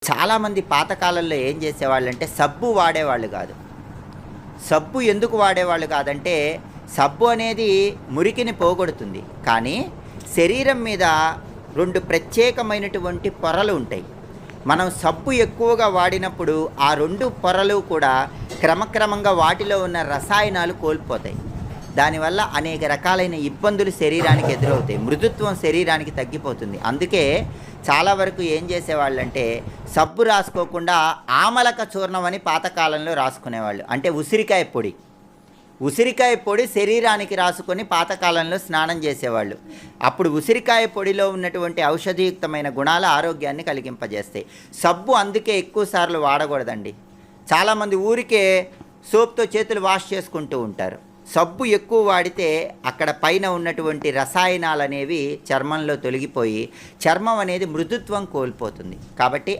చాలామంది పాతకాలంలో ఏం చేసేవాళ్ళంటే సబ్బు వాడేవాళ్ళు కాదు. సబ్బు ఎందుకు వాడేవాళ్ళు కాదంటే, సబ్బు అనేది మురికిని పోగొడుతుంది. కానీ శరీరం మీద 2 ప్రత్యేకమైనటువంటి పొరలు ఉంటాయి. మనం సబ్బు ఎక్కువగా వాడినప్పుడు ఆ 2 పొరలు కూడా క్రమక్రమంగా వాటిలో ఉన్న రసాయనాలు కోల్పోతాయి. దానివల్ల అనేక రకాలైన ఇబ్బందులు శరీరానికి ఎదురవుతాయి. మృదుత్వం శరీరానికి తగ్గిపోతుంది. అందుకే చాలా వరకు ఏం చేసేవాళ్ళంటే సబ్బు రాసుకోకుండా ఆమలక చూర్ణం అని పాతకాలంలో రాసుకునేవాళ్ళు. అంటే ఉసిరికాయ పొడి. ఉసిరికాయ పొడి శరీరానికి రాసుకొని పాతకాలంలో స్నానం చేసేవాళ్ళు. అప్పుడు ఉసిరికాయ పొడిలో ఉన్నటువంటి ఔషధియుక్తమైన గుణాలు ఆరోగ్యాన్ని కలిగింపజేస్తాయి. సబ్బు అందుకే ఎక్కువ సార్లు వాడకూడదండి. చాలామంది ఊరికే సోప్తో చేతులు వాష్ చేసుకుంటూ ఉంటారు. సబ్బు ఎక్కువ వాడితే అక్కడ పైన ఉన్నటువంటి రసాయనాలు అనేవి చర్మంలో తొలగిపోయి చర్మం అనేది మృదుత్వం కోల్పోతుంది. కాబట్టి